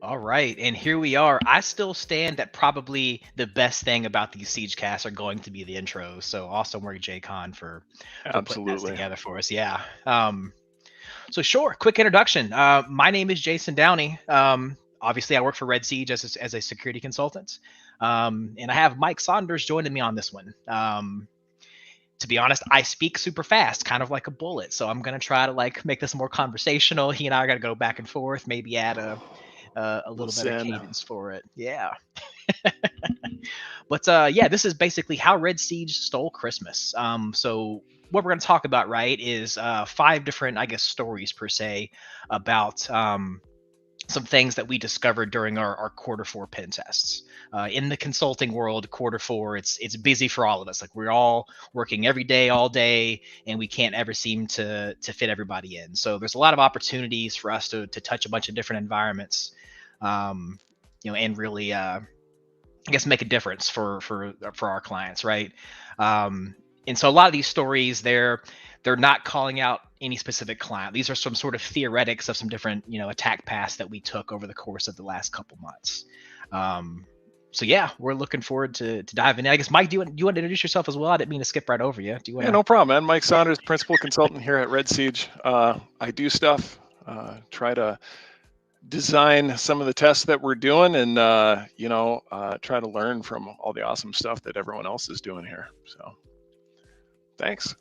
All right, and here we are. I still stand that probably the best thing about these SiegeCasts are going to be the intros. So awesome work, JCon, for putting that Absolutely. together for us. Yeah. So sure, quick introduction. My name is Jason Downey. Obviously, I work for Red Siege as a security consultant, and I have Mike Saunders joining me on this one. To be honest, I speak super fast, kind of like a bullet. So I'm gonna try to like make this more conversational. He and I are gonna go back and forth, maybe add a little better Listen. cadence for it. Yeah. But yeah, this is basically how Red Siege stole Christmas. So what we're going to talk about, right, is five different, I guess, stories per se about some things that we discovered during our Q4 pen tests. In the consulting world, Q4, it's busy for all of us. Like we're all working every day, all day, and we can't ever seem to fit everybody in. So there's a lot of opportunities for us to touch a bunch of different environments, um, and really I guess make a difference for our clients, right? And so a lot of these stories, they're not calling out any specific client. These are some sort of theoretics of some different attack paths that we took over the course of the last couple months. So yeah, we're looking forward to diving in. I guess Mike, do you want to introduce yourself as well? I didn't mean to skip right over you. Do you want Yeah, to? no problem, man. Mike Saunders, principal consultant here at Red Siege. I do stuff, try to design some of the tests that we're doing, and try to learn from all the awesome stuff that everyone else is doing here. So, thanks.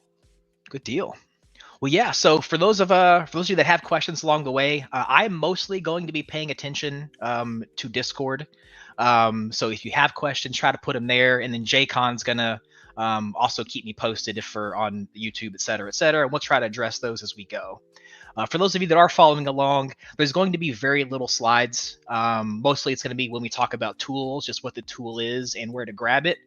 Good deal. Well, yeah. So for those of you that have questions along the way, I'm mostly going to be paying attention to Discord. So if you have questions, try to put them there, and then JCon's gonna also keep me posted if for on YouTube, et cetera, et cetera. And we'll try to address those as we go. For those of you that are following along, there's going to be very little slides. Mostly, it's going to be when we talk about tools, just what the tool is and where to grab it.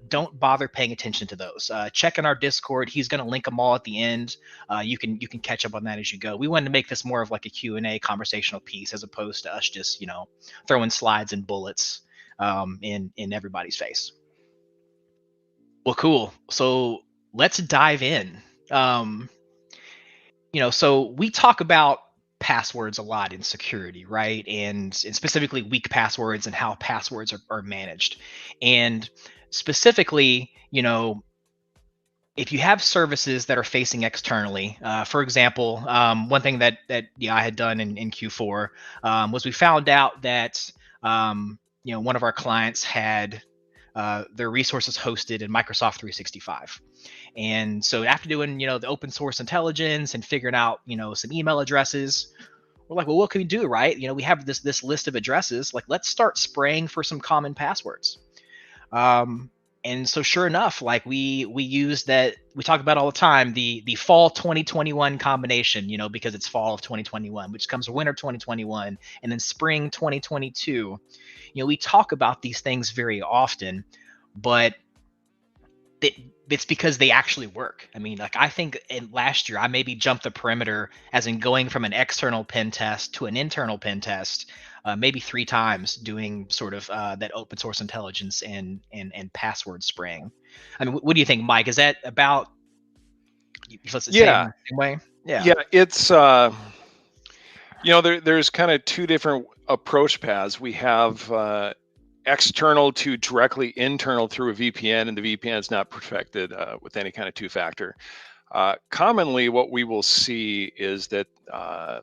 Don't bother paying attention to those. Check in our Discord. He's going to link them all at the end. You can catch up on that as you go. We wanted to make this more of like a Q&A conversational piece as opposed to us just throwing slides and bullets in everybody's face. Well, cool. So let's dive in. Um, so we talk about passwords a lot in security, right? And specifically weak passwords and how passwords are managed. And specifically, if you have services that are facing externally, for example, one thing that I had done in Q4 was we found out that one of our clients had their resources hosted in Microsoft 365. And so after doing, the open source intelligence and figuring out, some email addresses, we're like, well, what can we do, right? We have this list of addresses. Like, let's start spraying for some common passwords. Um, and so sure enough, like we use that we talk about all the time, the fall 2021 combination, because it's fall of 2021, which comes winter 2021 and then spring 2022. We talk about these things very often, but it, it's because they actually work. I mean, like I think last year I maybe jumped the perimeter, as in going from an external pen test to an internal pen test, maybe 3 times, doing sort of that open source intelligence and password spraying. I mean, what do you think, Mike? Is that about the Yeah, same way? Yeah. yeah, it's there's kind of two different approach paths. We have external to directly internal through a VPN, and the VPN is not protected with any kind of two-factor. Commonly, what we will see is that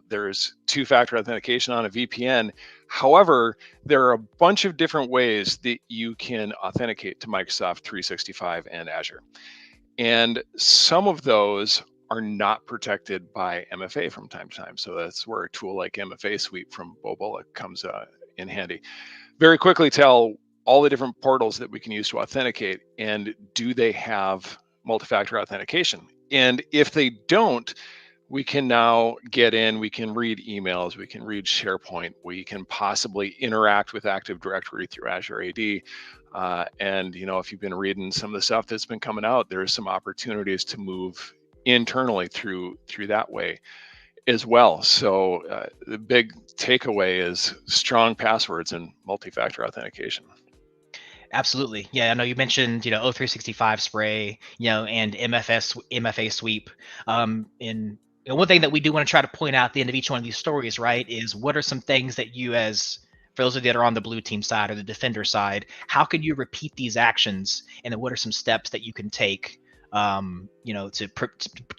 there's two-factor authentication on a VPN. However, there are a bunch of different ways that you can authenticate to Microsoft 365 and Azure. And some of those are not protected by MFA from time to time. So that's where a tool like MFA Suite from Bobola comes in handy. Very quickly tell all the different portals that we can use to authenticate, and do they have multi-factor authentication? And if they don't, we can now get in, we can read emails, we can read SharePoint, we can possibly interact with Active Directory through Azure AD. And if you've been reading some of the stuff that's been coming out, there's some opportunities to move internally through that way as well. So the big takeaway is strong passwords and multi-factor authentication. Absolutely. Yeah, I know you mentioned, O365 spray, and MFA sweep. In one thing that we do want to try to point out at the end of each one of these stories, right, is what are some things that you, as for those of you that are on the blue team side or the defender side, how can you repeat these actions, and then what are some steps that you can take, to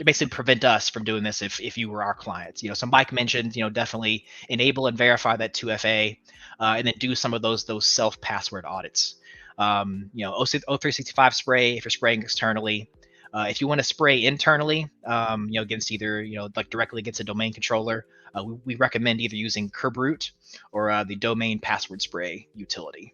basically prevent us from doing this if you were our clients. So Mike mentioned, definitely enable and verify that 2FA, and then do some of those self password audits. O365 spray if you're spraying externally. If you want to spray internally, against either, like directly against a domain controller, we recommend either using Kerbroot or the domain password spray utility.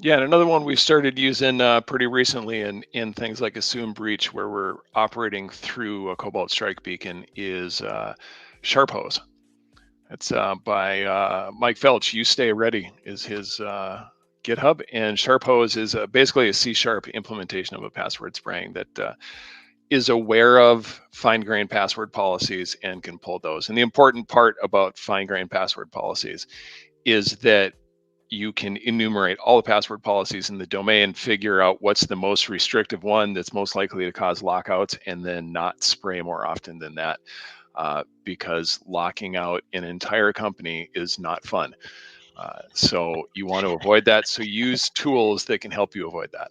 Yeah, and another one we've started using pretty recently in things like Assume Breach, where we're operating through a Cobalt Strike beacon, is Sharphose. It's by Mike Felch. You Stay Ready is his GitHub, and Sharphose is basically a C# implementation of a password spraying that is aware of fine-grained password policies and can pull those. And the important part about fine-grained password policies is that you can enumerate all the password policies in the domain, figure out what's the most restrictive one that's most likely to cause lockouts, and then not spray more often than that, because locking out an entire company is not fun. So you want to avoid that. So use tools that can help you avoid that.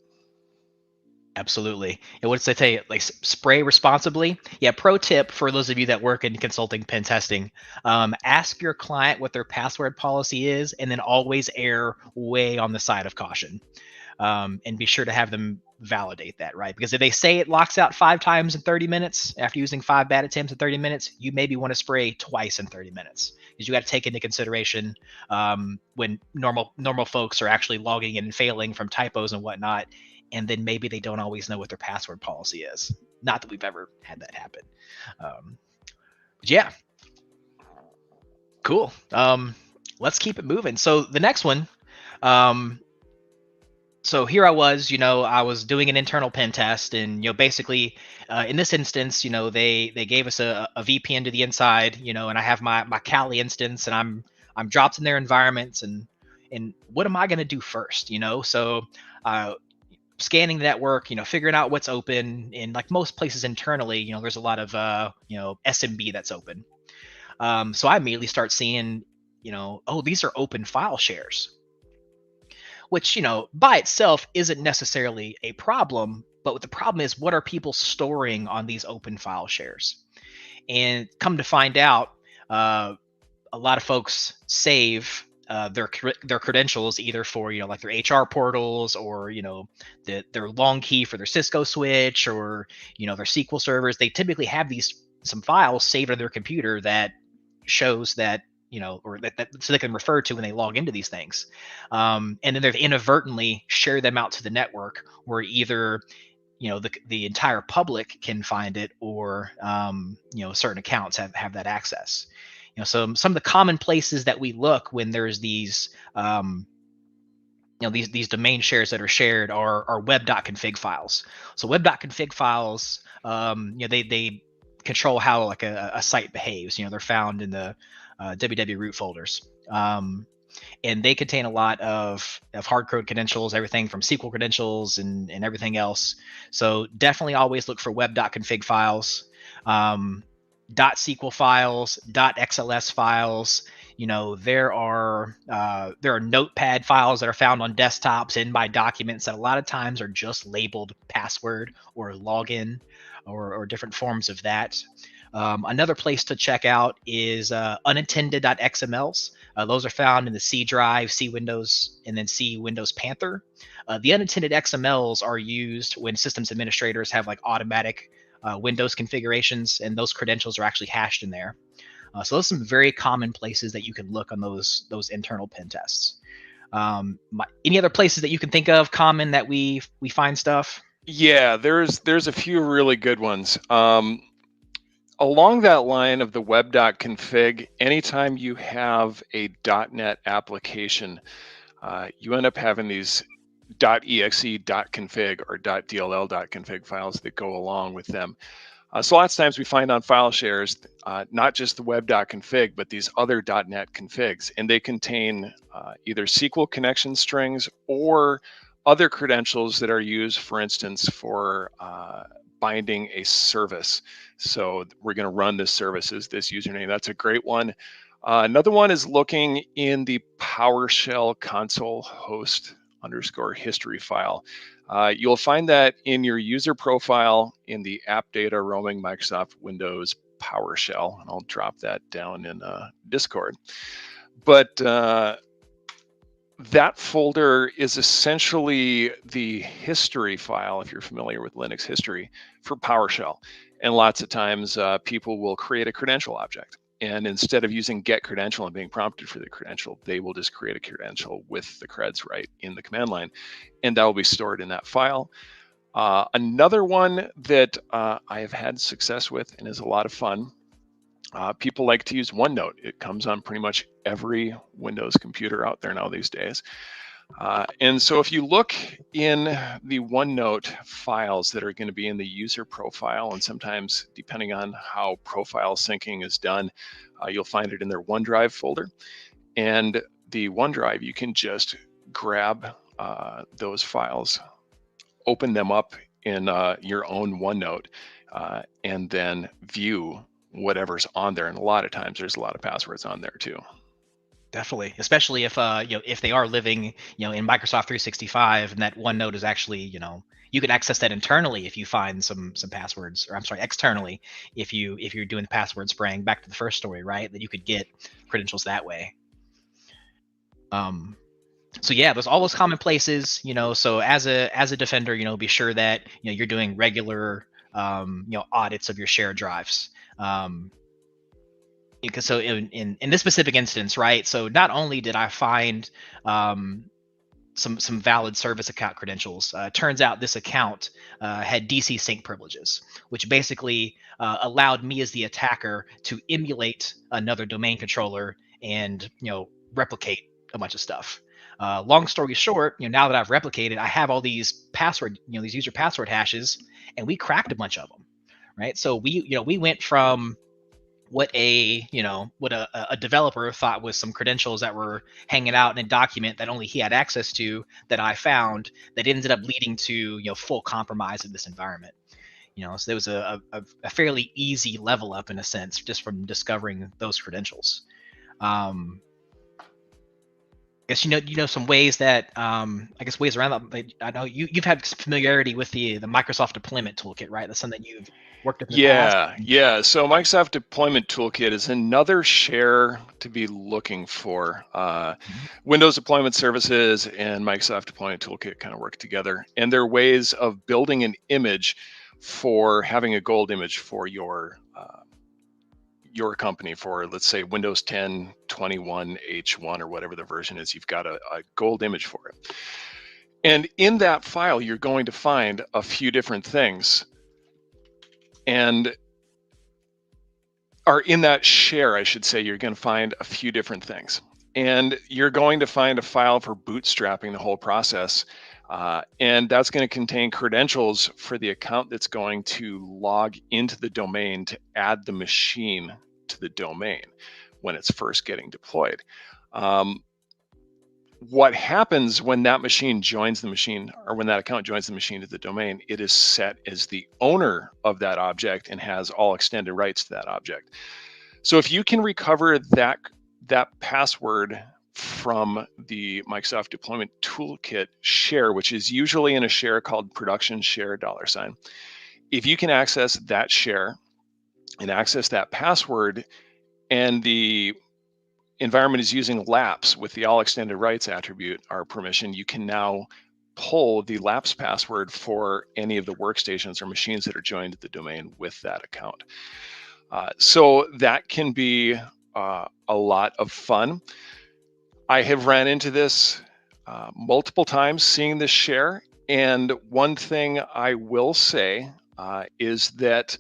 Absolutely. And what did I tell you? Like, spray responsibly. Yeah. Pro tip for those of you that work in consulting pen testing: ask your client what their password policy is, and then always err way on the side of caution. And be sure to have them validate that, right? Because if they say it locks out 5 times in 30 minutes after using 5 bad attempts in 30 minutes, you maybe want to spray twice in 30 minutes, because you got to take into consideration when normal folks are actually logging in and failing from typos and whatnot, and then maybe they don't always know what their password policy is. Not that we've ever had that happen. Yeah, cool. Let's keep it moving. So the next one. So here I was, I was doing an internal pen test, and basically, in this instance, they gave us a VPN to the inside, and I have my Kali instance, and I'm dropped in their environments, and what am I going to do first, So scanning the network, figuring out what's open. In like most places internally, there's a lot of SMB that's open. So I immediately start seeing, oh, these are open file shares, which, by itself isn't necessarily a problem. But what the problem is, what are people storing on these open file shares? And come to find out, a lot of folks save their credentials either for, like their HR portals, or, their long key for their Cisco switch, or, their SQL servers. They typically have some files saved on their computer that shows that, or that so they can refer to when they log into these things. And then they've inadvertently shared them out to the network, where either, the entire public can find it, or, certain accounts have that access. So some of the common places that we look when there's these, these domain shares that are shared are web.config files. So web.config files, they control how like a site behaves. They're found in the www root folders. And they contain a lot of hard-code credentials, everything from SQL credentials and everything else. So definitely always look for web.config files. .SQL files, .xls files. There are notepad files that are found on desktops in my documents that a lot of times are just labeled password or login, or different forms of that. Another place to check out is Unintended Xmls. Those are found in the C drive, C Windows, and then C Windows Panther. The Unintended Xmls are used when systems administrators have like automatic Windows configurations, and those credentials are actually hashed in there. So those are some very common places that you can look on those internal pen tests. Any other places that you can think of common that we find stuff? Yeah, there's a few really good ones. Along that line of the web.config, anytime you have a .NET application, you end up having these .exe, .config, or .dll.config files that go along with them. So lots of times we find on file shares, not just the web.config, but these other .NET configs, and they contain either SQL connection strings or other credentials that are used, for instance, for binding a service. So we're going to run this service as this username. That's a great one. Another one is looking in the PowerShell console host _ history file. You'll find that in your user profile in the app data roaming Microsoft Windows PowerShell, and I'll drop that down in Discord. But that folder is essentially the history file, if you're familiar with Linux history, for PowerShell. And lots of times people will create a credential object. And instead of using get credential and being prompted for the credential, they will just create a credential with the creds right in the command line. And that will be stored in that file. Another one that I have had success with and is a lot of fun, people like to use Onenote. It comes on pretty much every Windows computer out there now these days. And so if you look in the Onenote files that are going to be in the user profile, and sometimes depending on how profile syncing is done, you'll find it in their OneDrive folder. And the OneDrive, you can just grab those files, open them up in your own OneNote, and then view whatever's on there. And a lot of times there's a lot of passwords on there too. Definitely, especially if if they are living in Microsoft 365, and that OneNote is actually you can access that internally if you find some passwords, or I'm sorry, externally if you're doing password spraying. Back to the first story, right? That you could get credentials that way. So yeah, there's all those common places, So as a defender, be sure that you're doing regular audits of your shared drives. Because so in this specific instance, right? So not only did I find some valid service account credentials, turns out this account had DC sync privileges, which basically allowed me as the attacker to emulate another domain controller and replicate a bunch of stuff. Long story short, now that I've replicated, I have all these password, these user password hashes, and we cracked a bunch of them, right? So we went from what a developer thought was some credentials that were hanging out in a document that only he had access to, that I found, that ended up leading to full compromise of this environment. So there was a fairly easy level up in a sense just from discovering those credentials. I guess some ways that ways around that. I know you've had familiarity with the Microsoft Deployment Toolkit, right? That's something you've worked with in the past. Yeah. So Microsoft Deployment Toolkit is another share to be looking for. Windows Deployment Services and Microsoft Deployment Toolkit kind of work together, and they're ways of building an image for having a gold image for your company, for let's say Windows 10 21 H1 or whatever the version is. You've got a gold image for it, and in that file you're going to find a few different things, or in that share, I should say, you're going to find a few different things, and you're going to find a file for bootstrapping the whole process. And that's going to contain credentials for the account that's going to log into the domain to add the machine to the domain when it's first getting deployed. What happens when that machine joins the machine, or when that account joins the machine to the domain, it is set as the owner of that object and has all extended rights to that object. So if you can recover that password from the Microsoft Deployment Toolkit share, which is usually in a share called production share $, if you can access that share and access that password, and the environment is using lapse with the all extended rights attribute or permission, you can now pull the lapse password for any of the workstations or machines that are joined to the domain with that account. So that can be a lot of fun. I have ran into this multiple times, seeing this share. And one thing I will say is that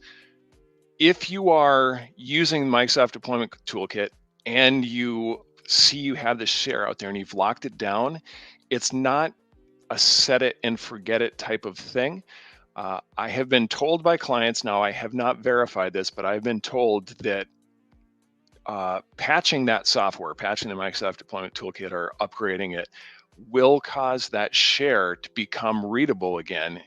if you are using the Microsoft Deployment Toolkit and you see you have this share out there and you've locked it down, it's not a set it and forget it type of thing. I have been told by clients, now I have not verified this, but I've been told that patching that software, patching the Microsoft Deployment Toolkit or upgrading it, will cause that share to become readable again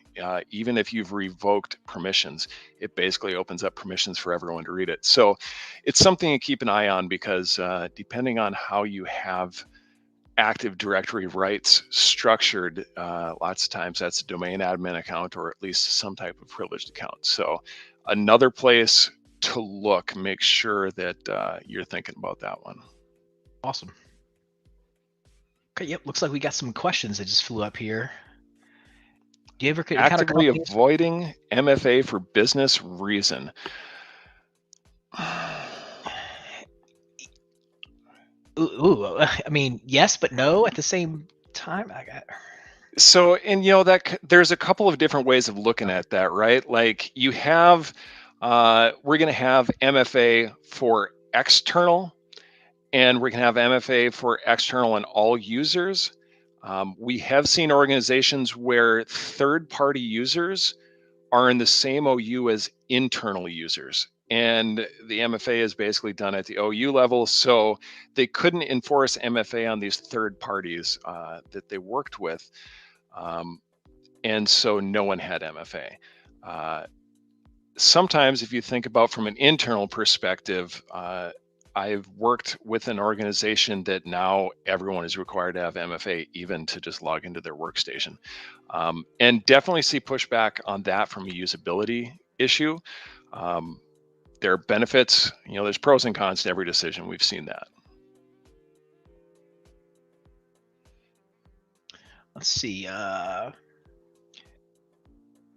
even if you've revoked permissions, it basically opens up permissions for everyone to read it. So it's something to keep an eye on, because depending on how you have Active Directory rights structured, lots of times that's a domain admin account, or at least some type of privileged account. So another place to look, make sure that you're thinking about that one. Awesome. Okay, yep, looks like we got some questions that just flew up here. Do you ever encounter Actively companies? avoiding MFA for business reason. Ooh, I mean, yes, but no at the same time. So, and that there's a couple of different ways of looking at that, right? Like you have, we're going to have MFA for external, and we're going to have MFA for external and all users. We have seen organizations where third-party users are in the same OU as internal users, and the MFA is basically done at the OU level, so they couldn't enforce MFA on these third parties that they worked with, and so no one had MFA. Sometimes, if you think about from an internal perspective, I've worked with an organization that now everyone is required to have MFA, even to just log into their workstation. And definitely see pushback on that from a usability issue. There are benefits, there's pros and cons to every decision. We've seen that. Let's see.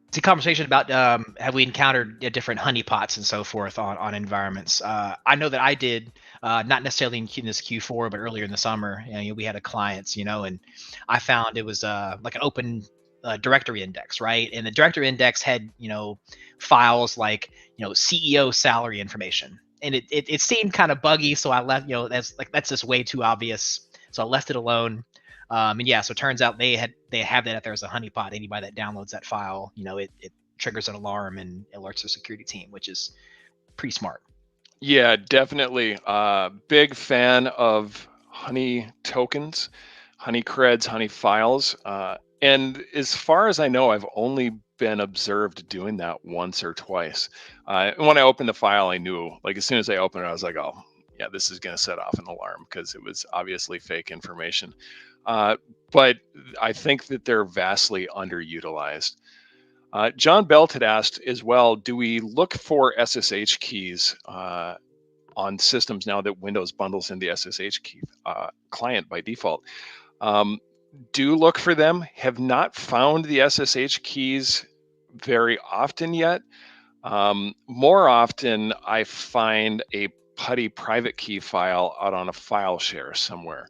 It's a conversation about have we encountered different honeypots and so forth on environments. I know that I did, not necessarily in this Q4, but earlier in the summer. We had a client, and I found it was like an open directory index, right? And the directory index had files like CEO salary information, and it seemed kind of buggy, so I left. That's just way too obvious, so I left it alone. And yeah, so it turns out they have that if there's a honeypot. Anybody that downloads that file, it triggers an alarm and alerts the security team, which is pretty smart. Yeah, definitely. Big fan of honey tokens, honey creds, honey files. And as far as I know, I've only been observed doing that once or twice. When I opened the file, I knew, like as soon as I opened it, I was like, oh, yeah, this is going to set off an alarm, because it was obviously fake information. But I think that they're vastly underutilized. John Belt had asked as well, do we look for SSH keys on systems now that Windows bundles in the SSH key client by default? Do look for them. Have not found the SSH keys very often yet. More often, I find a PuTTY private key file out on a file share somewhere.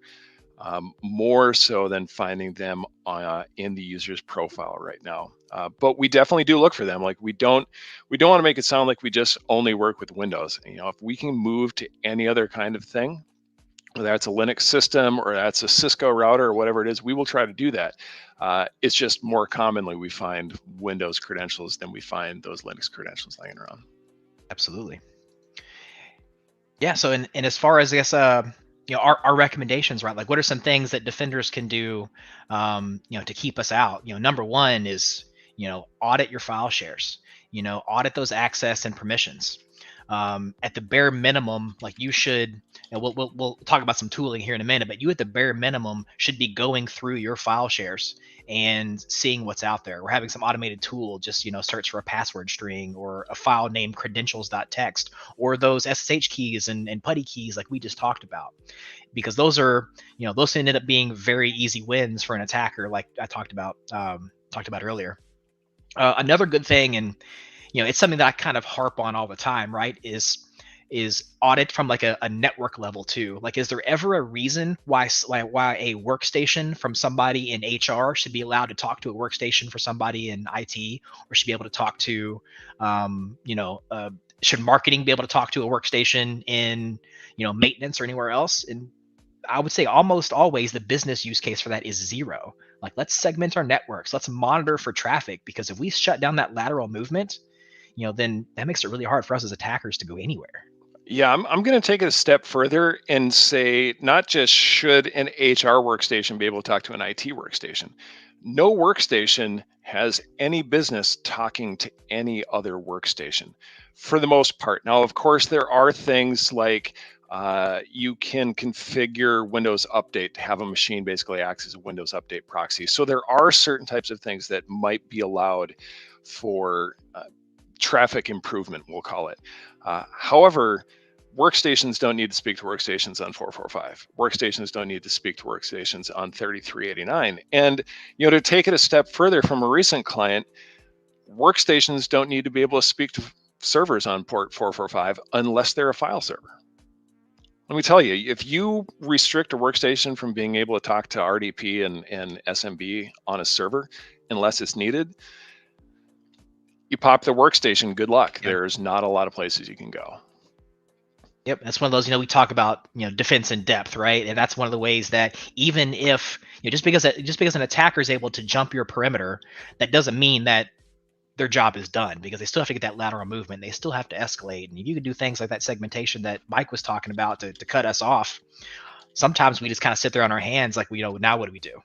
More so than finding them in the user's profile right now. But we definitely do look for them. Like we don't want to make it sound like we just only work with Windows. If we can move to any other kind of thing, whether that's a Linux system or that's a Cisco router or whatever it is, we will try to do that. It's just more commonly we find Windows credentials than we find those Linux credentials laying around. Absolutely. Yeah. So, and as far as, I guess, our recommendations, right? Like, what are some things that defenders can do, to keep us out? Number one is, audit your file shares. Audit those access and permissions. At the bare minimum, like you should, we'll talk about some tooling here in a minute, but you at the bare minimum should be going through your file shares and seeing what's out there. We're having some automated tool, just, search for a password string or a file named credentials.txt, or those SSH keys and PuTTY keys like we just talked about, because those are, those ended up being very easy wins for an attacker, like I talked about earlier. Another good thing, and it's something that I kind of harp on all the time, right? Is audit from like a network level too. Like, is there ever a reason why a workstation from somebody in HR should be allowed to talk to a workstation for somebody in IT, or should be able to talk to, should marketing be able to talk to a workstation in, maintenance or anywhere else? And I would say almost always the business use case for that is zero. Like, let's segment our networks. Let's monitor for traffic, because if we shut down that lateral movement, then that makes it really hard for us as attackers to go anywhere. Yeah, I'm going to take it a step further and say, not just should an HR workstation be able to talk to an IT workstation. No workstation has any business talking to any other workstation, for the most part. Now, of course, there are things like you can configure Windows Update to have a machine basically acts as a Windows Update proxy. So there are certain types of things that might be allowed for traffic improvement, we'll call it. However, workstations don't need to speak to workstations on 445. Workstations don't need to speak to workstations on 3389. And to take it a step further from a recent client, workstations don't need to be able to speak to servers on port 445 unless they're a file server. Let me tell you, if you restrict a workstation from being able to talk to RDP and SMB on a server unless it's needed, you pop the workstation, good luck. Yep. There's not a lot of places you can go. Yep, that's one of those, we talk about, defense in depth, right? And that's one of the ways that even if, just because an attacker is able to jump your perimeter, that doesn't mean that their job is done, because they still have to get that lateral movement. They still have to escalate. And you can do things like that segmentation that Mike was talking about to cut us off. Sometimes we just kind of sit there on our hands like, now what do we do?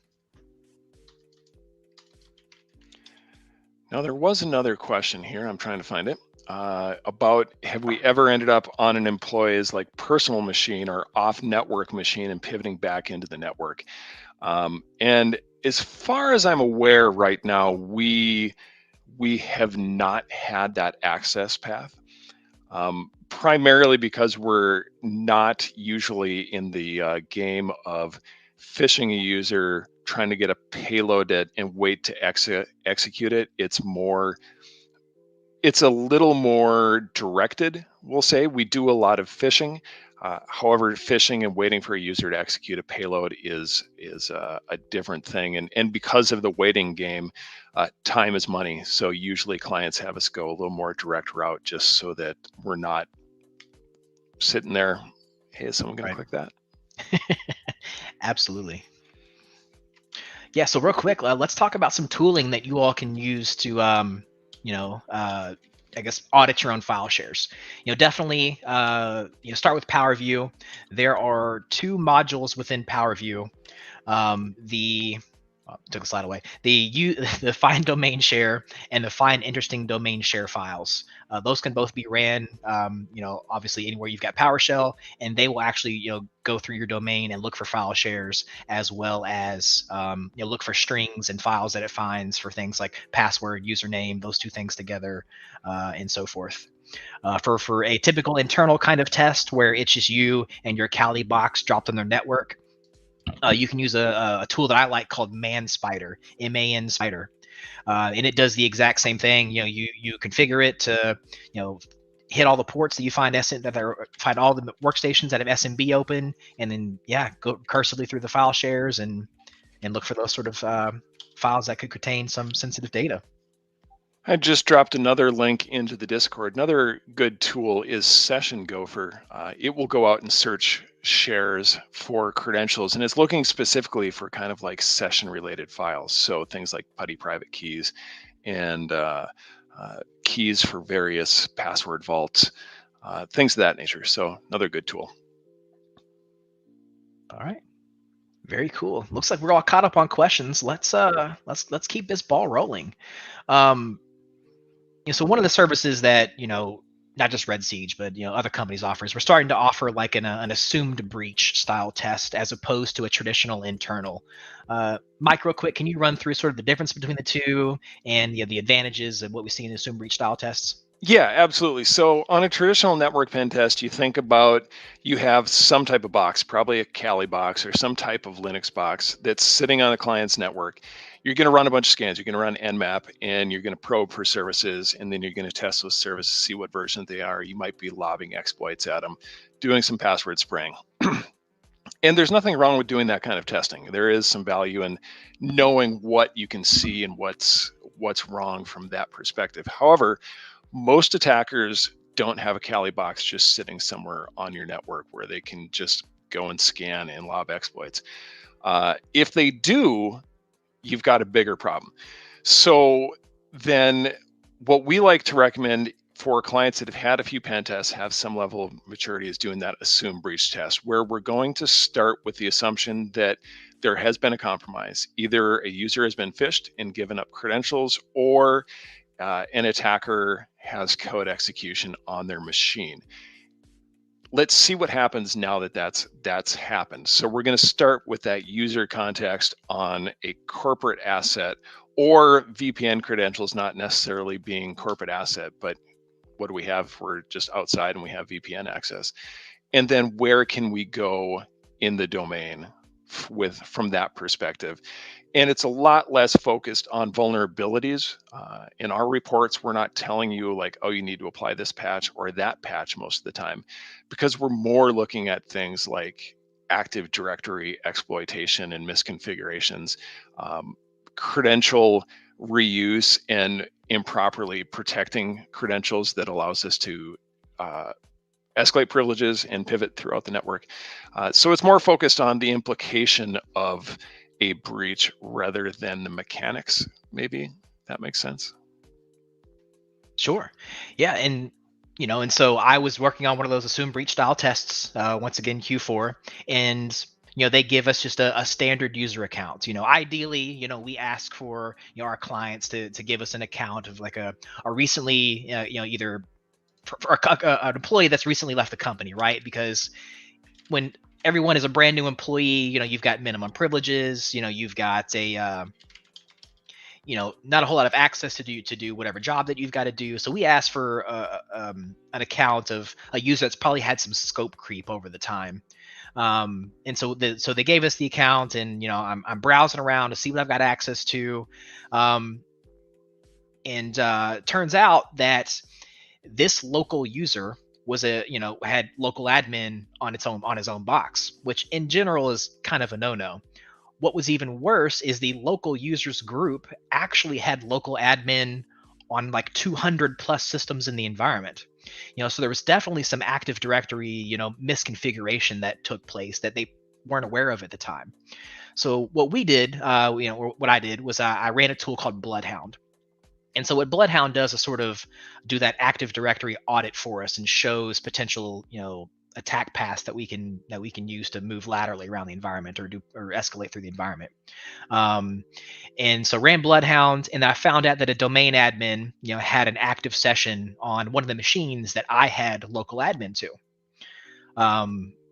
Now, there was another question here. I'm trying to find it. About, have we ever ended up on an employee's personal machine or off-network machine and pivoting back into the network? And as far as I'm aware right now, we have not had that access path, primarily because we're not usually in the game of phishing a user, trying to get a payload and wait to execute it. It's a little more directed, we'll say. We do a lot of phishing. However, phishing and waiting for a user to execute a payload is a different thing. And because of the waiting game, time is money. So usually clients have us go a little more direct route, just so that we're not sitting there. Hey, is someone going to click that? Absolutely. Yeah, so real quick, let's talk about some tooling that you all can use to, I guess, audit your own file shares. Definitely, start with PowerView. There are two modules within PowerView. Took a slide away. The find domain share and the find interesting domain share files. Those can both be ran, obviously anywhere you've got PowerShell, and they will actually, go through your domain and look for file shares, as well as, look for strings and files that it finds for things like password, username, those two things together, and so forth. For a typical internal kind of test where it's just you and your Kali box dropped on their network, you can use a tool that I like called ManSpider, M-A-N Spider, and it does the exact same thing. You configure it to hit all the ports that you find find all the workstations that have SMB open, and then go cursively through the file shares and look for those sort of files that could contain some sensitive data. I just dropped another link into the Discord. Another good tool is Session Gopher. It will go out and search shares for credentials, and it's looking specifically for kind of like session-related files. So things like PuTTY private keys and keys for various password vaults, things of that nature. So another good tool. All right. Very cool. Looks like we're all caught up on questions. Let's keep this ball rolling. So one of the services that, not just Red Siege, but, other companies offers, we're starting to offer like an assumed breach style test as opposed to a traditional internal. Mike, real quick, can you run through sort of the difference between the two and the advantages of what we see in assumed breach style tests? Yeah, absolutely. So on a traditional network pen test, you think about, you have some type of box, probably a Kali box or some type of Linux box that's sitting on a client's network. You're going to run a bunch of scans. You're going to run Nmap, and you're going to probe for services, and then you're going to test those services, see what version they are. You might be lobbing exploits at them, doing some password spraying. And there's nothing wrong with doing that kind of testing. There is some value in knowing what you can see and what's wrong from that perspective. However, most attackers don't have a Kali box just sitting somewhere on your network where they can just go and scan and lob exploits. If they do, you've got a bigger problem. So then what we like to recommend for clients that have had a few pen tests, have some level of maturity, is doing that assume breach test, where we're going to start with the assumption that there has been a compromise. Either a user has been phished and given up credentials, or an attacker has code execution on their machine. Let's see what happens now that that's happened. So we're going to start with that user context on a corporate asset, or VPN credentials not necessarily being corporate asset, but what do we have? We're just outside and we have VPN access. And then where can we go in the domain from that perspective? And it's a lot less focused on vulnerabilities. In our reports, we're not telling you like, oh, you need to apply this patch or that patch most of the time, because we're more looking at things like Active Directory exploitation and misconfigurations, credential reuse, and improperly protecting credentials that allows us to escalate privileges and pivot throughout the network. So it's more focused on the implication of a breach rather than the mechanics, maybe. That makes sense. Sure. Yeah, and and so I was working on one of those assume breach style tests, once again Q4, and they give us just a standard user account. Ideally, we ask for our clients to give us an account of like a recently, either for an employee that's recently left the company, right? Because when everyone is a brand new employee, you've got minimum privileges, you've got a not a whole lot of access to do whatever job that you've got to do. So we asked for an account of a user that's probably had some scope creep over the time. And so they gave us the account, and I'm browsing around to see what I've got access to. And turns out that this local user was had local admin on his own box, which in general is kind of a no-no. What was even worse is the local users group actually had local admin on like 200 plus systems in the environment. So there was definitely some Active Directory, misconfiguration that took place that they weren't aware of at the time. So what we did, what I did was I ran a tool called Bloodhound. And so what Bloodhound does is sort of do that Active Directory audit for us and shows potential, attack paths that we can use to move laterally around the environment or escalate through the environment. And so ran Bloodhound, and I found out that a domain admin, had an active session on one of the machines that I had local admin to.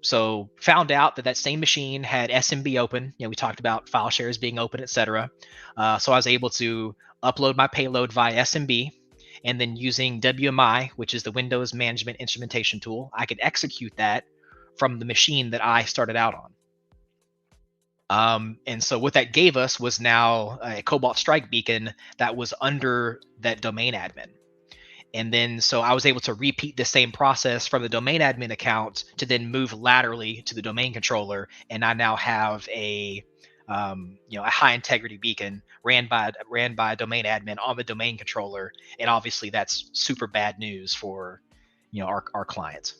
So found out that same machine had Smb open. We talked about file shares being open, etc. So I was able to upload my payload via Smb, and then using WMI, which is the Windows Management Instrumentation tool, I could execute that from the machine that I started out on. And so what that gave us was now a Cobalt Strike beacon that was under that domain admin. And then so I was able to repeat the same process from the domain admin account to then move laterally to the domain controller, and I now have a high integrity beacon ran by a domain admin on the domain controller, and obviously that's super bad news for our clients.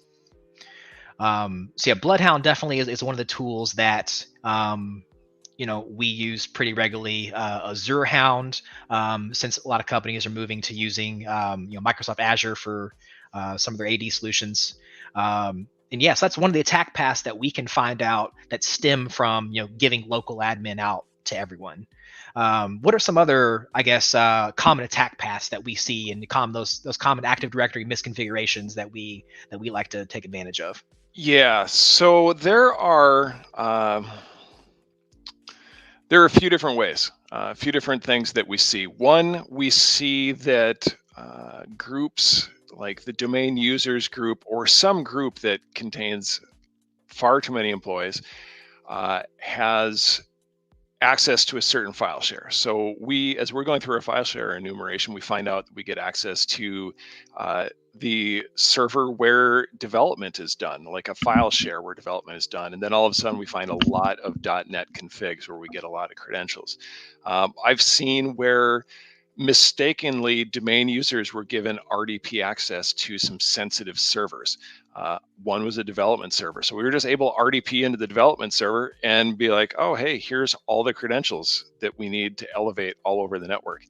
So yeah, Bloodhound definitely is one of the tools that we use pretty regularly. Azure Hound, since a lot of companies are moving to using Microsoft Azure for some of their AD solutions. And yes, that's one of the attack paths that we can find out that stem from giving local admin out to everyone. What are some other, I guess, common attack paths that we see, and those common Active Directory misconfigurations that we like to take advantage of? Yeah, so there are a few different ways, a few different things that we see. One, we see that groups like the domain users group, or some group that contains far too many employees, has access to a certain file share. So as we're going through our file share enumeration, we find out that we get access to the server where development is done, like a file share where development is done. And then all of a sudden we find a lot of .NET configs where we get a lot of credentials. I've seen where mistakenly domain users were given RDP access to some sensitive servers. One was a development server. So we were just able to RDP into the development server and be like, oh, hey, here's all the credentials that we need to elevate all over the network.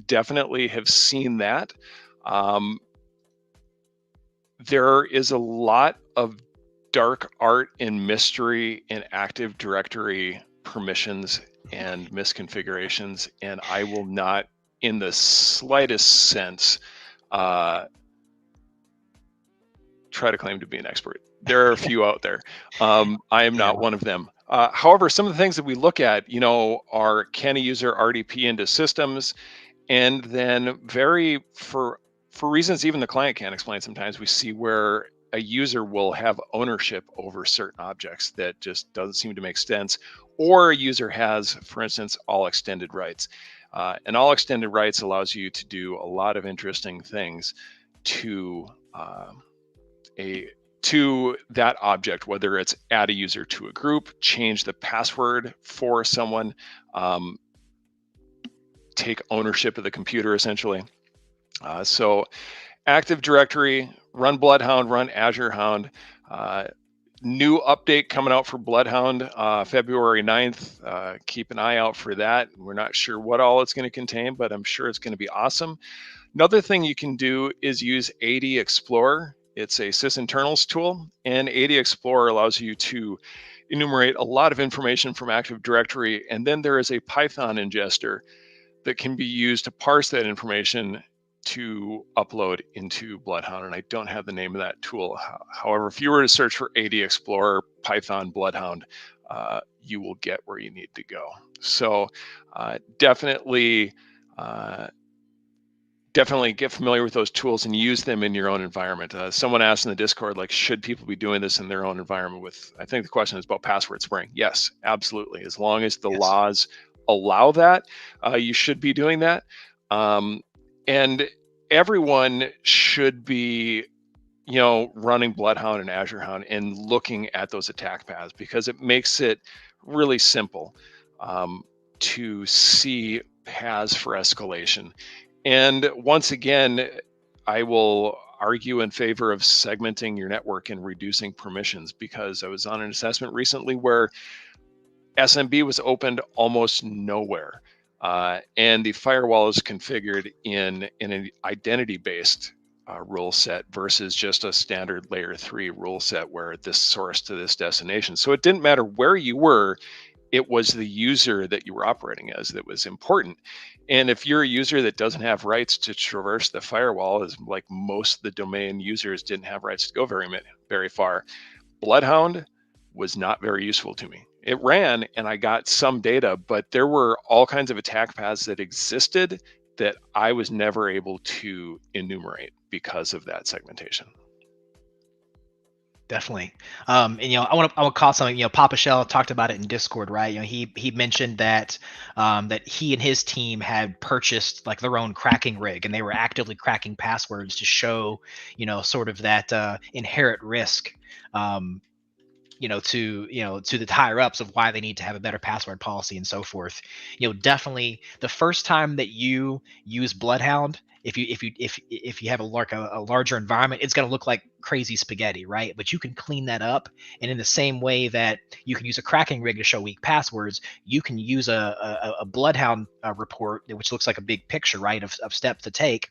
Definitely have seen that. There is a lot of dark art and mystery in Active Directory permissions and misconfigurations, and I will not, in the slightest sense, try to claim to be an expert. There are a few out there. I am not one of them. However, some of the things that we look at, are can a user RDP into systems, and then for reasons even the client can't explain sometimes, we see where a user will have ownership over certain objects that just doesn't seem to make sense, or a user has, for instance, all extended rights. And all extended rights allows you to do a lot of interesting things to that object, whether it's add a user to a group, change the password for someone, take ownership of the computer, essentially. So Active Directory, run Bloodhound, run Azure Hound. New update coming out for Bloodhound February 9th. Keep an eye out for that. We're not sure what all it's going to contain, but I'm sure it's going to be awesome. Another thing you can do is use AD Explorer. It's a sysinternals tool, and AD Explorer allows you to enumerate a lot of information from Active Directory, and then there is a Python ingester that can be used to parse that information to upload into Bloodhound, and I don't have the name of that tool. However, if you were to search for AD Explorer, Python, Bloodhound, you will get where you need to go. So definitely get familiar with those tools and use them in your own environment. Someone asked in the Discord, like, should people be doing this in their own environment with, I think the question is about password spraying. Yes, absolutely. As long as the laws allow that, you should be doing that. And everyone should be, running Bloodhound and Azure Hound and looking at those attack paths, because it makes it really simple to see paths for escalation. And once again, I will argue in favor of segmenting your network and reducing permissions, because I was on an assessment recently where SMB was opened almost nowhere. And the firewall is configured in an identity-based rule set versus just a standard layer 3 rule set where this source to this destination. So it didn't matter where you were, it was the user that you were operating as that was important. And if you're a user that doesn't have rights to traverse the firewall, as like most of the domain users didn't have rights to go very far, Bloodhound was not very useful to me. It ran and I got some data, but there were all kinds of attack paths that existed that I was never able to enumerate because of that segmentation. Definitely. And I want to call something. Papa Shell talked about it in Discord, right? He mentioned that that he and his team had purchased like their own cracking rig, and they were actively cracking passwords to show, sort of that inherent risk, to the higher ups of why they need to have a better password policy and so forth. Definitely the first time that you use Bloodhound, if you have a larger environment, it's going to look like crazy spaghetti, right? But you can clean that up, and in the same way that you can use a cracking rig to show weak passwords, you can use a Bloodhound report, which looks like a big picture, right, of steps to take,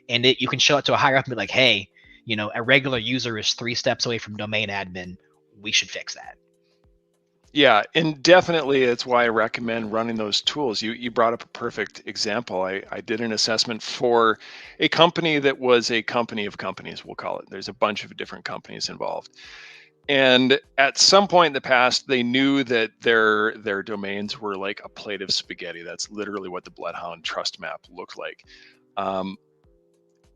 and you can show it to a higher up and be like, hey, a regular user is 3 steps away from domain admin. We should fix that. Yeah, and definitely it's why I recommend running those tools. You brought up a perfect example. I did an assessment for a company that was a company of companies, we'll call it. There's a bunch of different companies involved. And at some point in the past, they knew that their domains were like a plate of spaghetti. That's literally what the Bloodhound trust map looked like.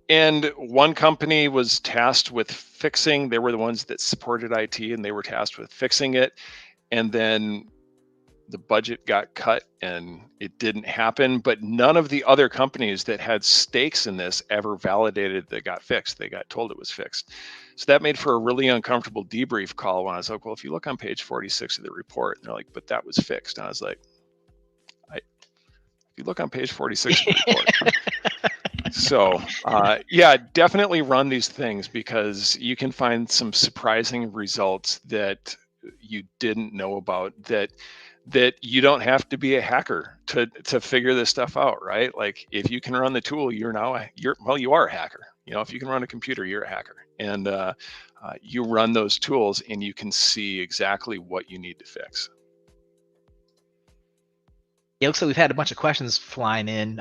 And one company was tasked with fixing, they were the ones that supported IT, and they were tasked with fixing it. And then the budget got cut and it didn't happen. But none of the other companies that had stakes in this ever validated that it got fixed. They got told it was fixed. So that made for a really uncomfortable debrief call when I was like, well, if you look on page 46 of the report, and they're like, but that was fixed. And I was like, if you look on page 46 of the report. So yeah, definitely run these things, because you can find some surprising results that you didn't know about, that you don't have to be a hacker to figure this stuff out, right? Like if you can run the tool, you are a hacker. if you can run a computer, you're a hacker. And you run those tools and you can see exactly what you need to fix. It looks like we've had a bunch of questions flying in.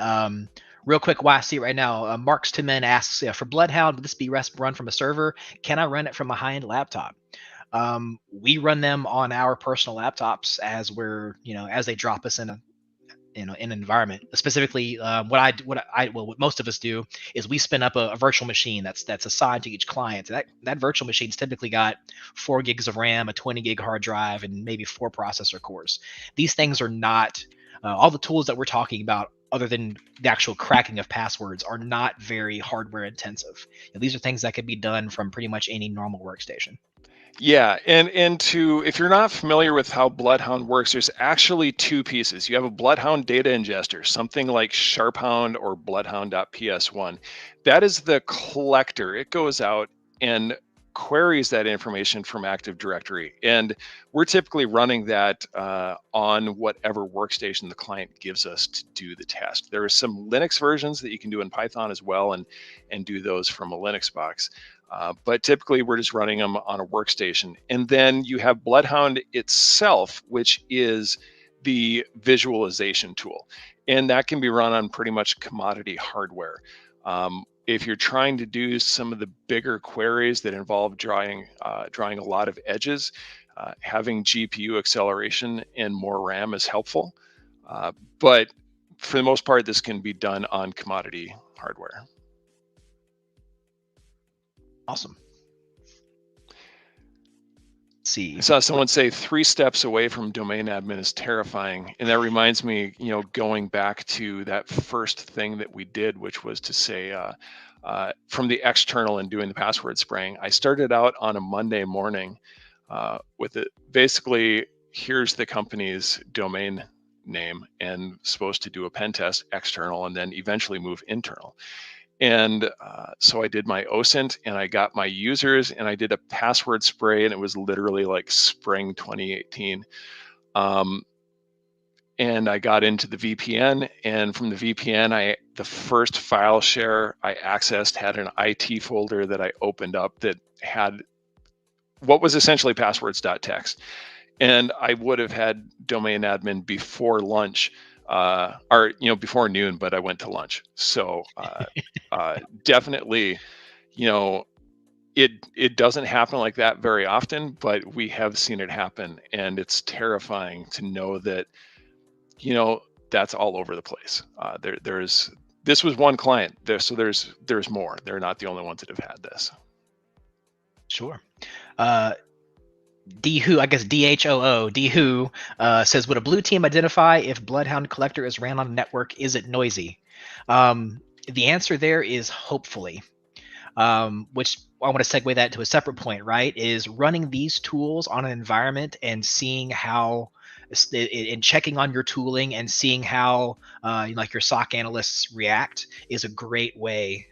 Real quick, while I see it right now, Mark's Timen asks, for Bloodhound, would this be run from a server? Can I run it from a high-end laptop? We run them on our personal laptops as as they drop us in an environment. Specifically, what most of us do is we spin up a virtual machine that's assigned to each client. That virtual machine's typically got 4 gigs of RAM, a 20 gig hard drive, and maybe 4 processor cores. These things are not all the tools that we're talking about, other than the actual cracking of passwords, are not very hardware intensive. These are things that could be done from pretty much any normal workstation. Yeah, and if you're not familiar with how Bloodhound works, there's actually 2 pieces. You have a Bloodhound data ingester, something like SharpHound or Bloodhound.ps1. That is the collector. It goes out and queries that information from Active Directory, and we're typically running that on whatever workstation the client gives us to do the test. There are some Linux versions that you can do in Python as well, and do those from a Linux box. But typically we're just running them on a workstation. And then you have Bloodhound itself, which is the visualization tool. And that can be run on pretty much commodity hardware. If you're trying to do some of the bigger queries that involve drawing a lot of edges, having GPU acceleration and more RAM is helpful. But for the most part, this can be done on commodity hardware. Awesome. See, I saw someone say 3 steps away from domain admin is terrifying. And that reminds me, going back to that first thing that we did, which was to say from the external and doing the password spraying. I started out on a Monday morning with it. Basically, here's the company's domain name and supposed to do a pen test external and then eventually move internal. And so I did my OSINT and I got my users and I did a password spray, and it was literally like spring 2018. And I got into the VPN, and from the VPN, the first file share I accessed had an IT folder that I opened up that had what was essentially passwords.txt. And I would have had domain admin before lunch. Or before noon, but I went to lunch. So definitely, it doesn't happen like that very often, but we have seen it happen, and it's terrifying to know that that's all over the place. This was one client there, so there's more. They're not the only ones that have had this. Sure. D-Who, I guess D-H-O-O, D-Who says, would a blue team identify if Bloodhound Collector is ran on a network? Is it noisy? The answer there is hopefully, which I want to segue that to a separate point, right? Is running these tools on an environment and seeing how, and checking on your tooling and seeing how like your SOC analysts react is a great way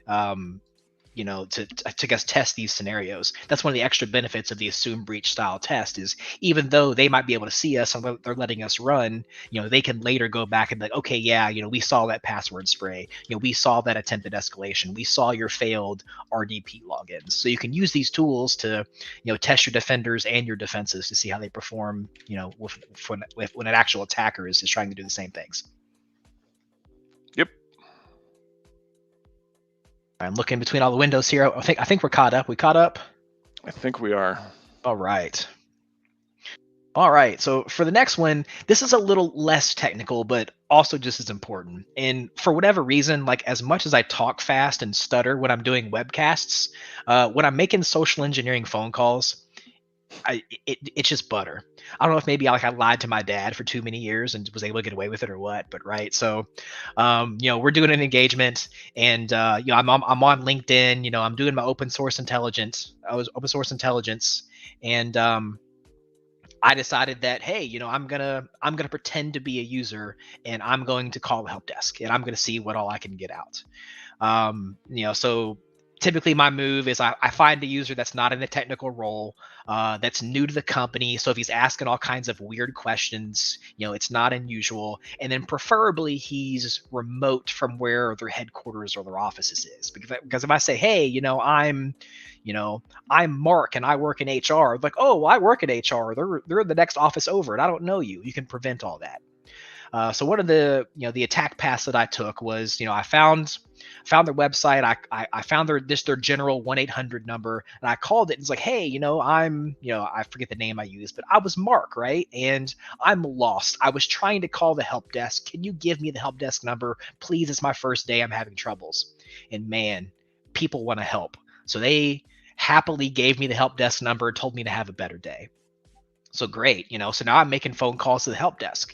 to guess test these scenarios. That's one of the extra benefits of the assume breach style test is even though they might be able to see us and they're letting us run, they can later go back and be like, okay, yeah, we saw that password spray, we saw that attempted escalation, we saw your failed RDP logins. So you can use these tools to, test your defenders and your when see how they perform, when an actual attacker is trying to do the same things. Yep. I'm looking between all the windows here. I think we're caught up. We caught up? I think we are. All right. All right. So for the next one, this is a little less technical, but also just as important. And for whatever reason, like as much as I talk fast and stutter when I'm doing webcasts, when I'm making social engineering phone calls, it's just butter. I don't know if maybe I lied to my dad for too many years and was able to get away with it or what, but right. So, we're doing an engagement and, I'm on LinkedIn, I'm doing my open source intelligence. And, I decided that, hey, I'm gonna pretend to be a user and I'm going to call the help desk and I'm gonna see what all I can get out. So typically my move is I find a user that's not in a technical role, that's new to the company. So if he's asking all kinds of weird questions, it's not unusual. And then preferably he's remote from where their headquarters or their offices is. Because if I say, hey, I'm Mark and I work in HR, like, oh, well, I work in HR. They're in the next office over and I don't know you. You can prevent all that. So one of the the attack paths that I took was I found their website. I found their general 1-800 number and I called it. And it's like, hey, I'm I forget the name I used, but I was Mark, right? And I'm lost. I was trying to call the help desk. Can you give me the help desk number, please? It's my first day. I'm having troubles. And man, people want to help, so they happily gave me the help desk number and told me to have a better day. So great, so now I'm making phone calls to the help desk.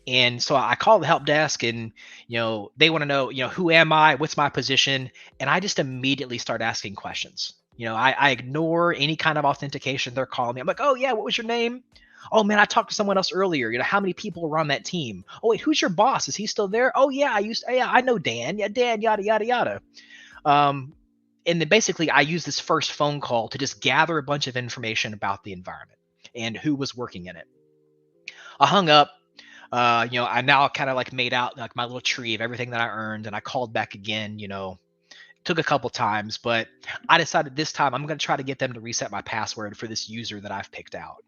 And so I call the help desk and, they want to know, who am I? What's my position? And I just immediately start asking questions. I ignore any kind of authentication they're calling me. I'm like, oh yeah, what was your name? Oh man, I talked to someone else earlier. How many people were on that team? Oh wait, who's your boss? Is he still there? Oh yeah, I know Dan. Yeah, Dan, yada, yada, yada. And then basically I use this first phone call to just gather a bunch of information about the environment and who was working in it. I hung up. I now kind of like made out like my little tree of everything that I earned, and I called back again. Took a couple times, but I decided this time I'm going to try to get them to reset my password for this user that I've picked out.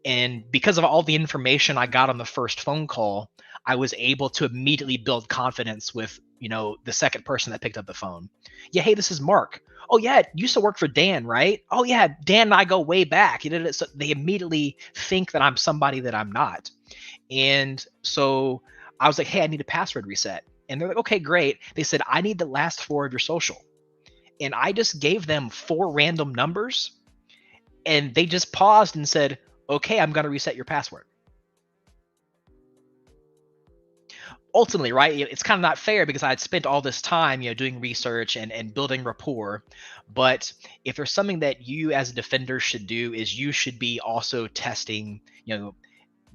And because of all the information I got on the first phone call, I was able to immediately build confidence with the second person that picked up the phone. Yeah, hey, this is Mark. Oh yeah, you used to work for Dan, right? Oh yeah, Dan and I go way back. So they immediately think that I'm somebody that I'm not. And so I was like, hey, I need a password reset. And they're like, okay, great. They said, I need the last 4 of your social. And I just gave them 4 random numbers. And they just paused and said, okay, I'm going to reset your password. Ultimately, right, it's kind of not fair because I had spent all this time, doing research and building rapport. But if there's something that you as a defender should do is you should be also testing,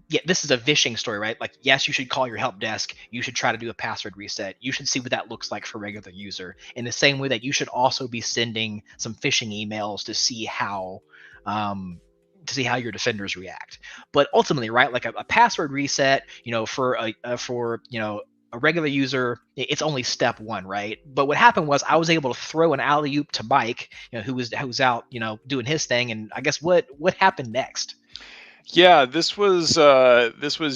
yeah, this is a vishing story, right? Like, yes, you should call your help desk. You should try to do a password reset. You should see what that looks like for a regular user. In the same way that you should also be sending some phishing emails to see how your defenders react. But ultimately, right, like a password reset, for a regular user, it's only step 1, right? But what happened was I was able to throw an alley-oop to Mike, who was out, doing his thing. And I guess what happened next? Yeah, this was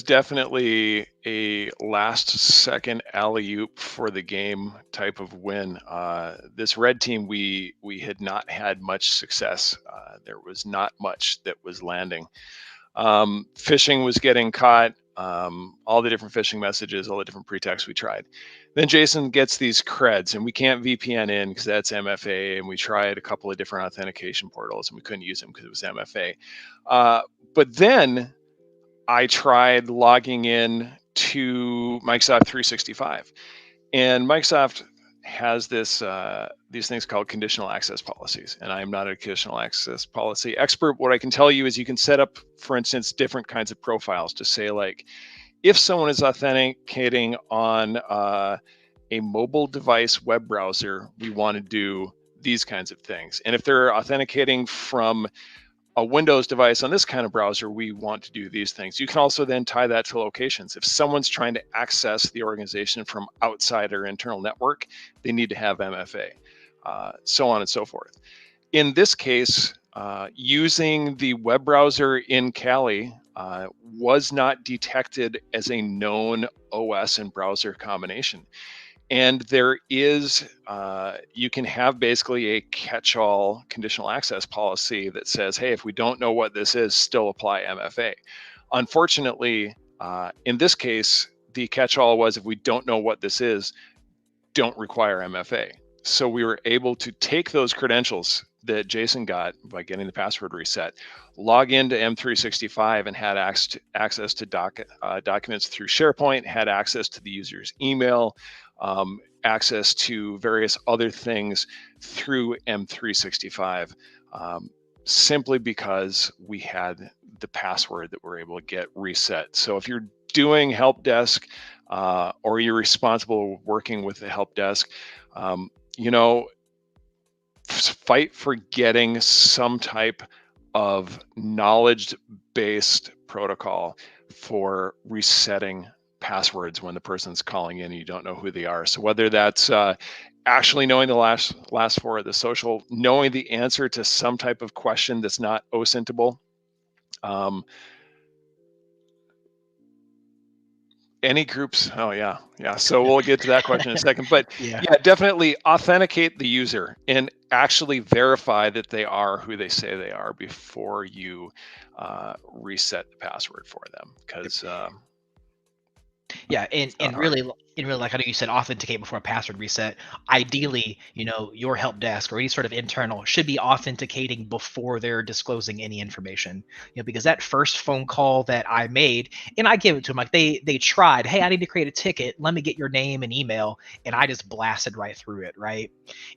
definitely a last-second alley-oop for the game type of win. This red team, we had not had much success. There was not much that was landing. Phishing was getting caught. All the different phishing messages, all the different pretexts we tried. Then Jason gets these creds, and we can't VPN in because that's MFA. And we tried a couple of different authentication portals, and we couldn't use them because it was MFA. But then I tried logging in to Microsoft 365, and Microsoft has these things called conditional access policies, and I am not a conditional access policy expert. What I can tell you is you can set up, for instance, different kinds of profiles to say, like, if someone is authenticating on a mobile device web browser, we want to do these kinds of things. And if they're authenticating from a Windows device on this kind of browser, we want to do these things. You can also then tie that to locations. If someone's trying to access the organization from outside our internal network, they need to have MFA, so on and so forth. In this case, using the web browser in Kali was not detected as a known OS and browser combination. And there is, you can have basically a catch-all conditional access policy that says, hey, if we don't know what this is, still apply MFA. Unfortunately, in this case, the catch-all was, if we don't know what this is, don't require MFA. So we were able to take those credentials that Jason got by getting the password reset, log into M365 and had access to documents through SharePoint, had access to the user's email, access to various other things through M365, simply because we had the password that we're able to get reset. So if you're doing help desk or you're responsible working with the help desk, fight for getting some type of knowledge-based protocol for resetting passwords when the person's calling in and you don't know who they are. So whether that's actually knowing the last four of the social, knowing the answer to some type of question that's not OSINTable, any groups? Oh yeah. So we'll get to that question in a second, but yeah, definitely authenticate the user and actually verify that they are who they say they are before you reset the password for them. Because yeah, and really, like how you said, authenticate before a password reset. Ideally, your help desk or any sort of internal should be authenticating before they're disclosing any information. Because that first phone call that I made, and I give it to them, like they tried, hey, I need to create a ticket. Let me get your name and email, and I just blasted right through it, right?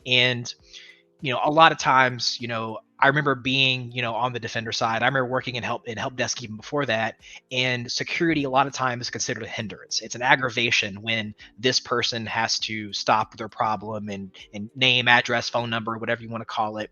And a lot of times, I remember being, on the defender side. I remember working in help desk even before that. And security, a lot of times, is considered a hindrance. It's an aggravation when this person has to stop their problem and name, address, phone number, whatever you want to call it.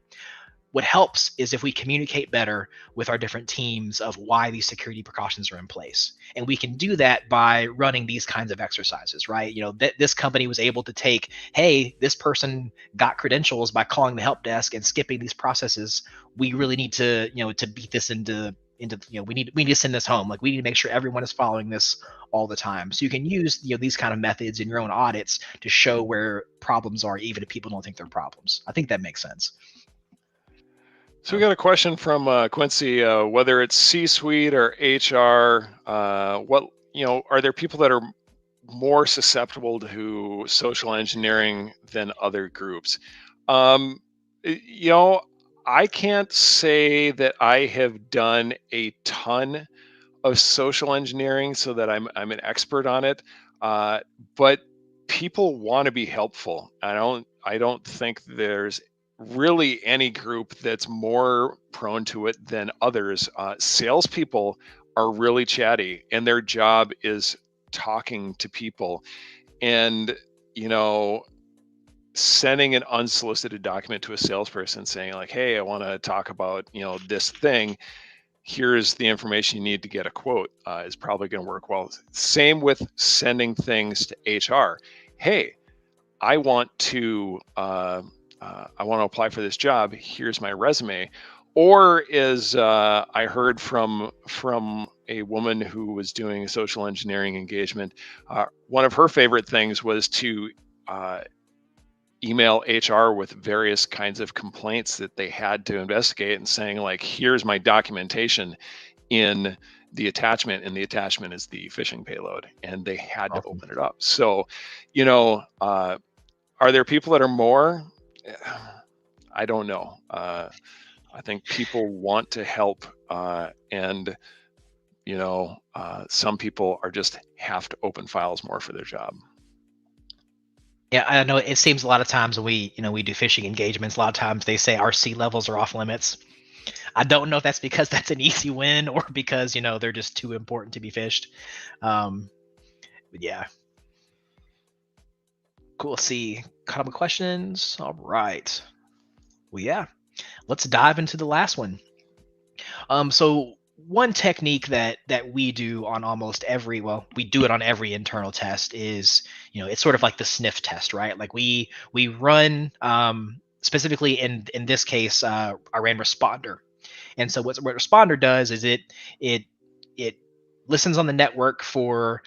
What helps is if we communicate better with our different teams of why these security precautions are in place. And we can do that by running these kinds of exercises, right? This company was able to take, hey, this person got credentials by calling the help desk and skipping these processes. We really need to, to beat this into we need to send this home. Like, we need to make sure everyone is following this all the time. So you can use, these kind of methods in your own audits to show where problems are, even if people don't think they're problems. I think that makes sense. So we got a question from Quincy, whether it's C-suite or HR, are there people that are more susceptible to social engineering than other groups? I can't say that I have done a ton of social engineering so that I'm an expert on it, but people want to be helpful. I don't think there's really any group that's more prone to it than others. Salespeople are really chatty, and their job is talking to people. And, sending an unsolicited document to a salesperson saying like, hey, I want to talk about, this thing. Here's the information you need to get a quote, is probably going to work well. Same with sending things to HR. Hey, I want to apply for this job. Here's my resume. Or as I heard from a woman who was doing a social engineering engagement, one of her favorite things was to email HR with various kinds of complaints that they had to investigate and saying like, here's my documentation in the attachment, and the attachment is the phishing payload, and they had to open it up. So, are there people that are more? I don't know. I think people want to help, and some people are just have to open files more for their job. Yeah, I know it seems a lot of times when we do phishing engagements, a lot of times they say our C levels are off limits. I don't know if that's because that's an easy win or because, they're just too important to be phished. But yeah. Cool. See, couple questions. All right. Well, yeah. Let's dive into the last one. So one technique that we do on almost every, we do it on every internal test is, it's sort of like the sniff test, right? Like we run, specifically in this case, I ran Responder. And so what Responder does is it listens on the network for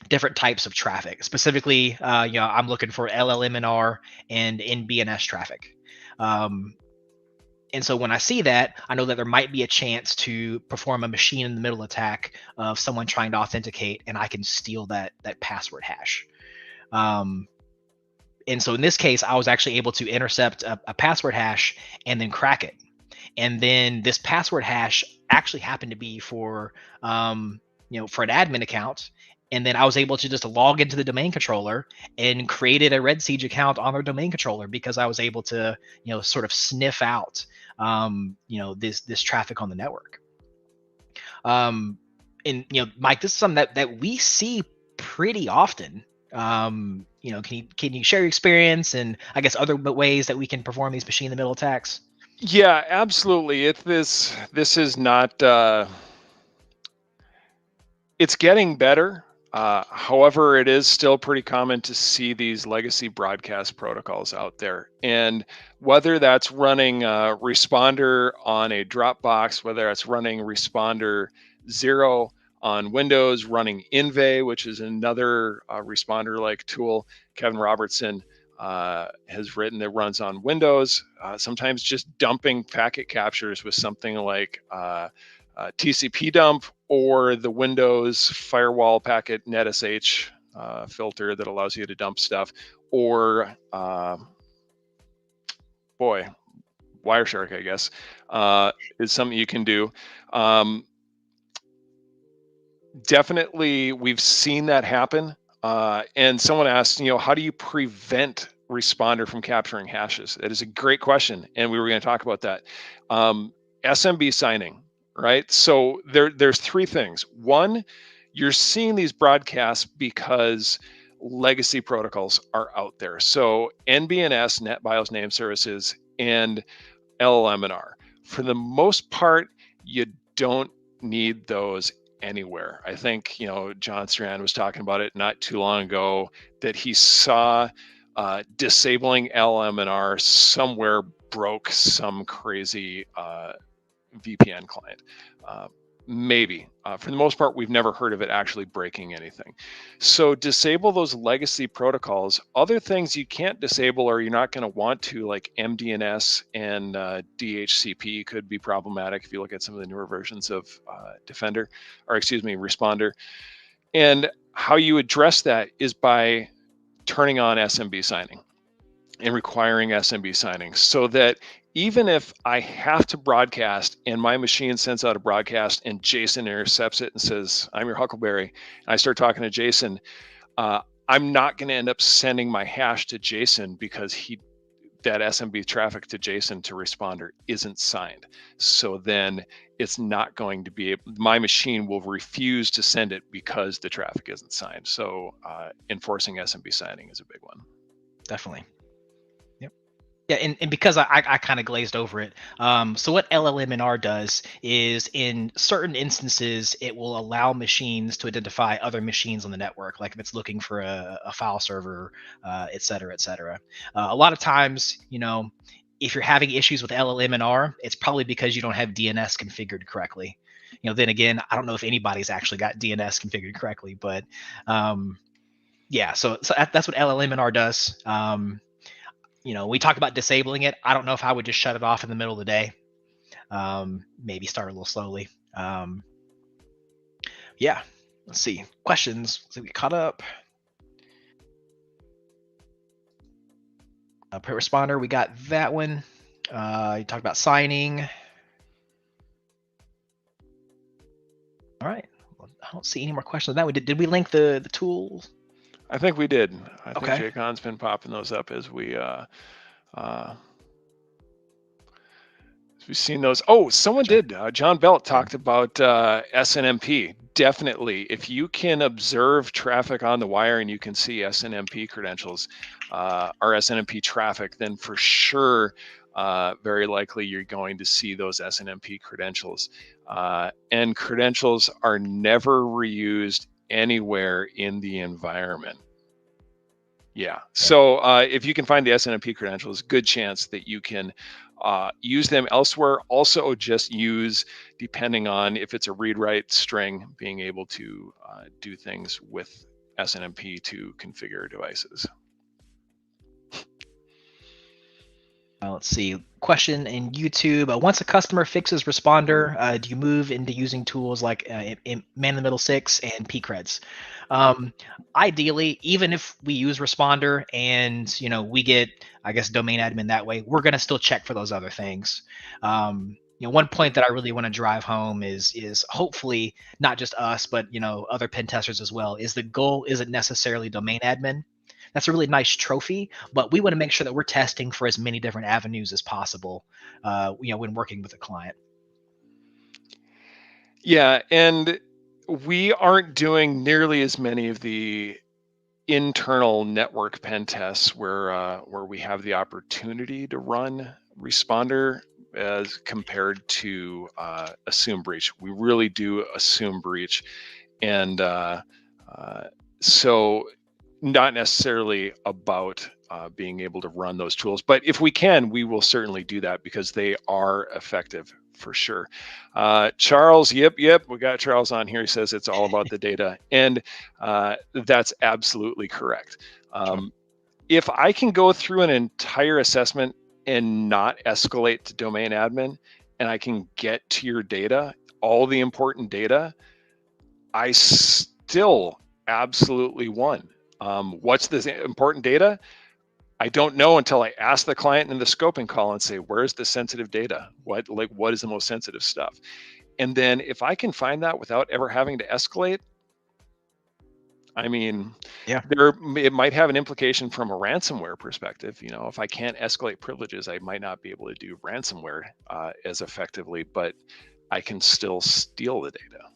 different types of traffic. Specifically, I'm looking for LLMNR and NBNS traffic. And so when I see that, I know that there might be a chance to perform a machine in the middle attack of someone trying to authenticate, and I can steal that password hash. And so in this case, I was actually able to intercept a password hash and then crack it. And then this password hash actually happened to be for an admin account. And then I was able to just log into the domain controller and created a Red Siege account on their domain controller because I was able to, sort of sniff out, this traffic on the network. And Mike, this is something that we see pretty often. can you share your experience and I guess other ways that we can perform these machine in the middle attacks? Yeah, absolutely. This is not. It's getting better. However, it is still pretty common to see these legacy broadcast protocols out there. And whether that's running Responder on a Dropbox, whether that's running Responder 0 on Windows, running Inve, which is another responder-like tool Kevin Robertson has written that runs on Windows, sometimes just dumping packet captures with something like TCP dump or the Windows firewall packet netsh filter that allows you to dump stuff, or Wireshark, I guess, is something you can do. Definitely, we've seen that happen. And someone asked, how do you prevent Responder from capturing hashes? That is a great question, and we were going to talk about that. SMB signing, right? So there's three things. One, you're seeing these broadcasts because legacy protocols are out there. So NBNS, NetBIOS Name Services, and LLM&R. For the most part, you don't need those anywhere. I think, John Strand was talking about it not too long ago, that he saw disabling LLM&R somewhere broke some crazy VPN client. Maybe. For the most part, we've never heard of it actually breaking anything. So disable those legacy protocols. Other things you can't disable or you're not going to want to, like MDNS and DHCP, could be problematic if you look at some of the newer versions of Responder. And how you address that is by turning on SMB signing and requiring SMB signing, so that even if I have to broadcast and my machine sends out a broadcast and Jason intercepts it and says, I'm your Huckleberry, and I start talking to Jason, I'm not going to end up sending my hash to Jason because that SMB traffic to Jason to Responder isn't signed. So then it's not going to be, my machine will refuse to send it because the traffic isn't signed. So enforcing SMB signing is a big one. Definitely. Yeah, and because I kind of glazed over it. So what LLM&R does is, in certain instances, it will allow machines to identify other machines on the network, like if it's looking for a file server, et cetera, et cetera. A lot of times, if you're having issues with LLM&R, it's probably because you don't have DNS configured correctly. Then again, I don't know if anybody's actually got DNS configured correctly, but yeah, so that's what LLM&R does. We talk about disabling it. I don't know if I would just shut it off in the middle of the day. Maybe start a little slowly. Yeah, let's see. Questions. So we caught up. Responder, we got that one. You talked about signing. All right. Well, I don't see any more questions on that one. Did we link the tools? I think we did. I think Okay. Jake Hahn's been popping those up as we've seen those. Oh, someone did. John Belt talked about SNMP. Definitely, if you can observe traffic on the wire and you can see SNMP credentials or SNMP traffic, then for sure, very likely you're going to see those SNMP credentials. And credentials are never reused anywhere in the environment. Yeah. So if you can find the SNMP credentials, good chance that you can use them elsewhere. Also, just use, depending on if it's a read-write string, being able to do things with SNMP to configure devices. Let's see. Question in YouTube. Once a customer fixes Responder, do you move into using tools like Man in the Middle 6 and pcreds? Ideally, even if we use Responder and we get, I guess, domain admin that way, we're going to still check for those other things. One point that I really want to drive home is hopefully not just us, but other pen testers as well, is the goal isn't necessarily domain admin. That's a really nice trophy, but we want to make sure that we're testing for as many different avenues as possible, when working with a client. Yeah, and we aren't doing nearly as many of the internal network pen tests where we have the opportunity to run responder as compared to assume breach. We really do assume breach, and so not necessarily about being able to run those tools, but if we can, we will certainly do that because they are effective for sure. Charles, yep, we got Charles on here. He says it's all about the data, and that's absolutely correct. Sure. If I can go through an entire assessment and not escalate to domain admin, and I can get to your data, all the important data, I still absolutely won. What's this important data? I don't know until I ask the client in the scoping call and say, where's the sensitive data? What is the most sensitive stuff? And then if I can find that without ever having to escalate, I mean, Yeah. it might have an implication from a ransomware perspective. You know, if I can't escalate privileges, I might not be able to do ransomware as effectively, but I can still steal the data.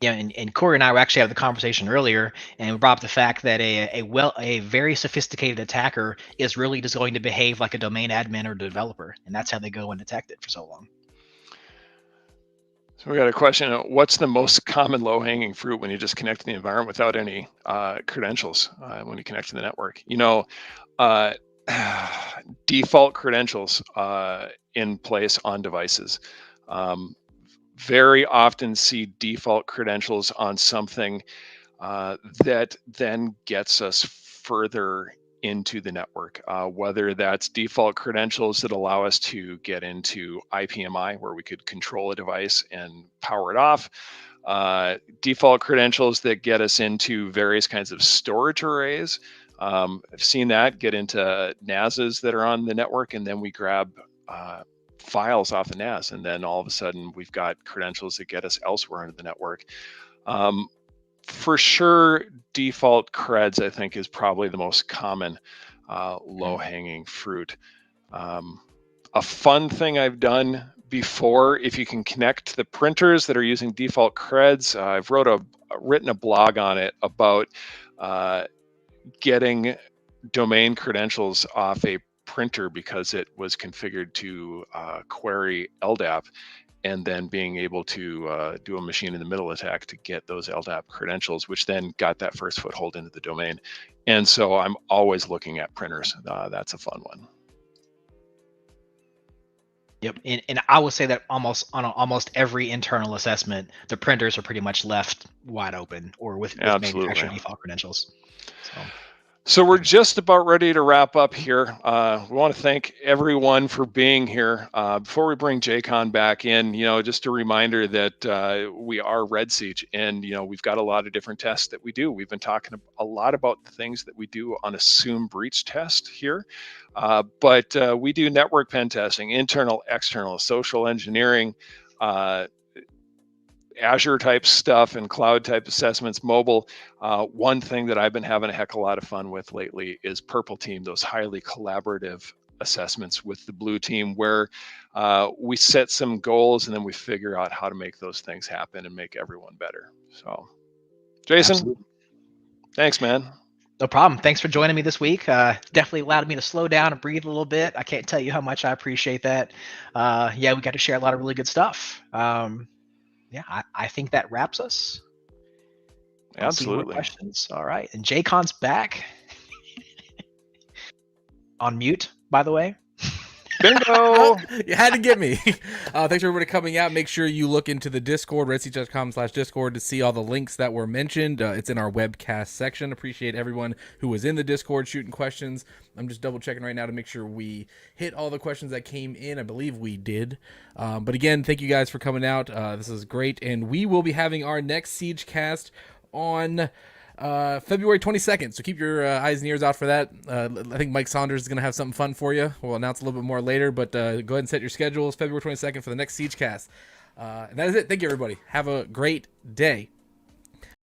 Yeah, and Corey and I were actually having the conversation earlier, and we brought up the fact that a very sophisticated attacker is really just going to behave like a domain admin or developer, and that's how they go and detect it for so long. So we got a question: what's the most common low-hanging fruit when you just connect to the environment without any credentials when you connect to the network? You know, default credentials in place on devices. Very often see default credentials on something that then gets us further into the network, whether that's default credentials that allow us to get into IPMI, where we could control a device and power it off, default credentials that get us into various kinds of storage arrays. I've seen that get into NASs that are on the network, and then we grab files off the NAS, and then all of a sudden we've got credentials that get us elsewhere into the network. For sure, default creds, I think, is probably the most common low-hanging fruit. A fun thing I've done before, if you can connect to the printers that are using default creds, I've written a blog on it about getting domain credentials off a printer because it was configured to query LDAP, and then being able to do a machine in the middle attack to get those LDAP credentials, which then got that first foothold into the domain. And so I'm always looking at printers. That's a fun one. Yep, and I would say that almost every internal assessment, the printers are pretty much left wide open or with manufacturer default credentials. So we're just about ready to wrap up here. We want to thank everyone for being here. Before we bring JCon back in, just a reminder that we are Red Siege, and we've got a lot of different tests that we do. We've been talking a lot about the things that we do on assume breach test here, but we do network pen testing, internal, external, social engineering, Azure type stuff and cloud type assessments, mobile. One thing that I've been having a heck of a lot of fun with lately is Purple Team, those highly collaborative assessments with the Blue Team, where we set some goals and then we figure out how to make those things happen and make everyone better. So, Jason, absolutely. Thanks, man. No problem. Thanks for joining me this week. Definitely allowed me to slow down and breathe a little bit. I can't tell you how much I appreciate that. Yeah, we got to share a lot of really good stuff. Yeah, I think that wraps us. Absolutely. More questions. All right. And JCon's back. On mute, by the way. Bingo! You had to get me. Thanks for everybody coming out. Make sure you look into the Discord, redsiege.com/Discord, to see all the links that were mentioned. It's in our webcast section. Appreciate everyone who was in the Discord shooting questions. I'm just double checking right now to make sure we hit all the questions that came in. I believe we did. But again, thank you guys for coming out. This is great. And we will be having our next SiegeCast on February 22nd, so keep your eyes and ears out for that. I think Mike Saunders is going to have something fun for you. We'll announce a little bit more later, but go ahead and set your schedules. February 22nd for the next SiegeCast. And that is it. Thank you, everybody. Have a great day.